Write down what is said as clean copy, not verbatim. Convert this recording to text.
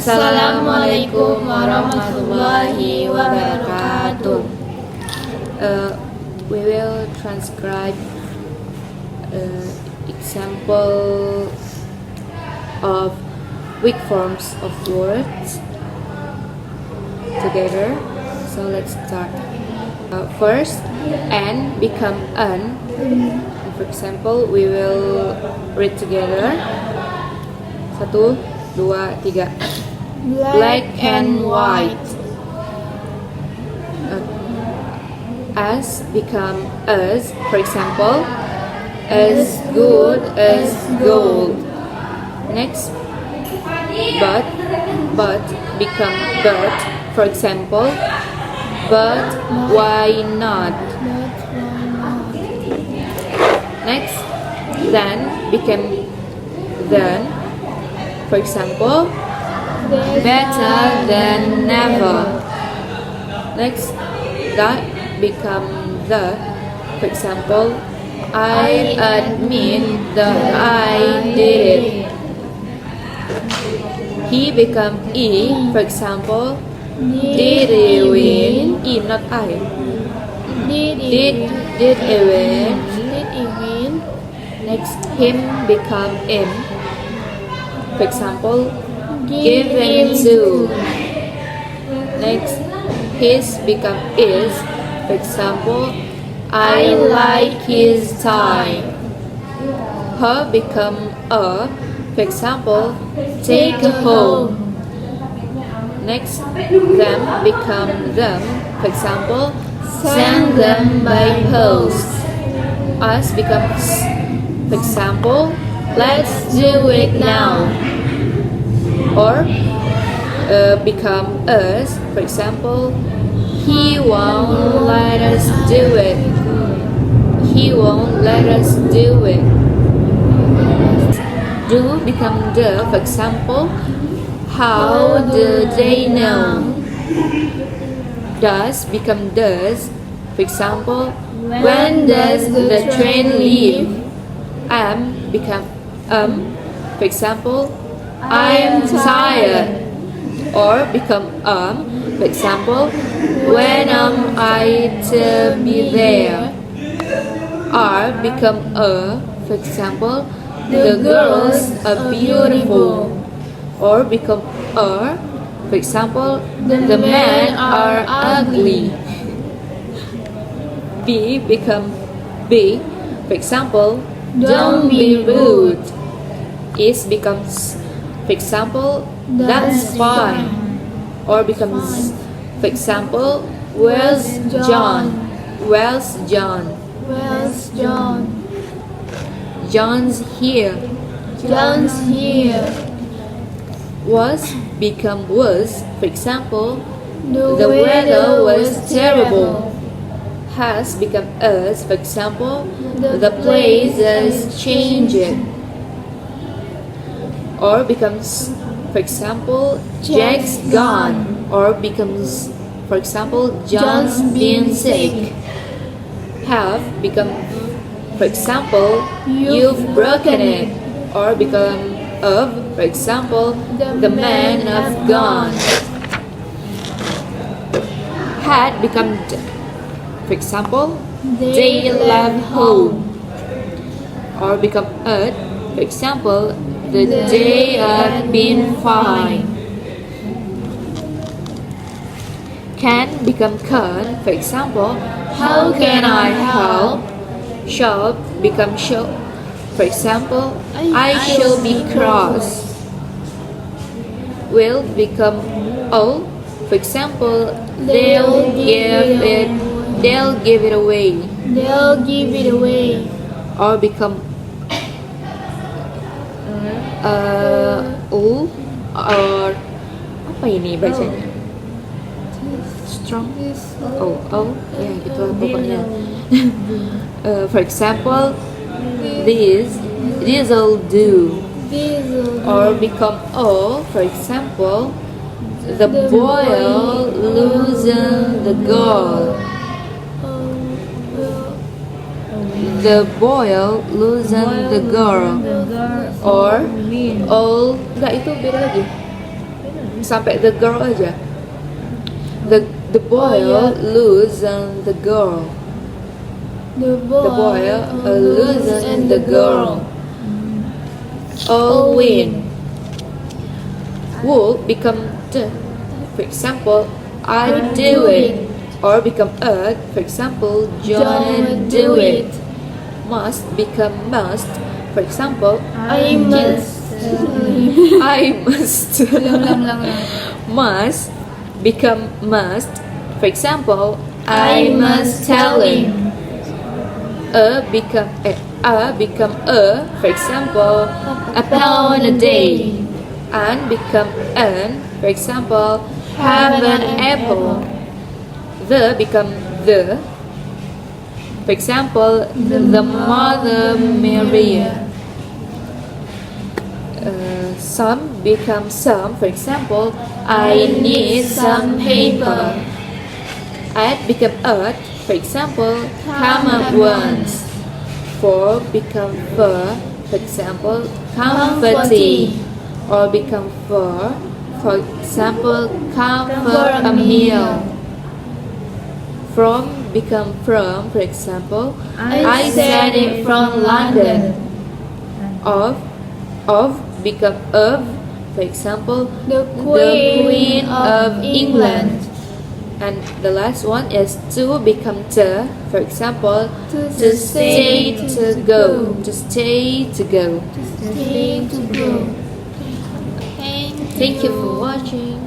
Assalamualaikum warahmatullahi wabarakatuh. We will transcribe example of weak forms of words together. So let's start. First, an become an. For example, we will read together. 1, 2, 3. Black and white. As become as. For example, as good as gold. Next, but become but. For example, but why not? Next, then became then. For example, better than never. Next, that become the. For example, I admit that I did it. He become E. For example, did he win? E, not I. Did he win? Next, him become in. For example, given to. Next, his become is. For example, I like his tie. Her become a. For example, take home. Next, them become them. For example, send them by post. Us becomes. For example, let's do it now. Or become us. For example, he won't let us do it. He won't let us do it. Do become the. For example, how do they know? Does become does. For example, when does the train leave? Am become For example, I'm tired. Or become For example, when am I to be there? Are become For example, the girls are beautiful. Or become are. For example, the men are ugly. Be become be. For example, don't be rude. Is becomes. For example, that's fine. Or becomes. For example, where's John? Where's John? Where's John? John's here. John's here. Was become was. For example, The weather was terrible. Has become us. For example, the place is changing. Or becomes. For example, Jack's gone. Or becomes. For example, John's been sick. Have become. For example, you've broken it. Or become of. For example, the men have gone. Had become. For example, they left home. Or become at. For example, the day had been fine. Can become can. For example, how can I help? Shall become shall. For example, I shall be cross. Will become all. For example, they'll give it away. They'll give it away. Or become or apa ini bacanya? Strong. Ya gitu pokoknya. For example, this'll do. Or become for example, the boy'll loosen the girl. The boy'll loosen the girl. Or all enggak, itu beda lagi. sampai the girl aja. The boy losing the girl. The The boy boy losing the girl. All win. Would become the. For example, I do it. Or become a. For example, John do it. Must become must. For example, I must. I must. Must become must. For example, I must tell him. A become a. For example, a pound a day. And become an. For example, have an apple. The become the. For example, the mother Maria. Some become some. For example, I need some paper. At become at. For example, come at once. For become for. For example, comforting. Or become for example, come for a meal. From become from. For example, I sent it from London. Of become of. For example, The the Queen of England. England. And the last one is to become to. For example, to stay to go. To stay to go. Stay to go. Thank you for watching.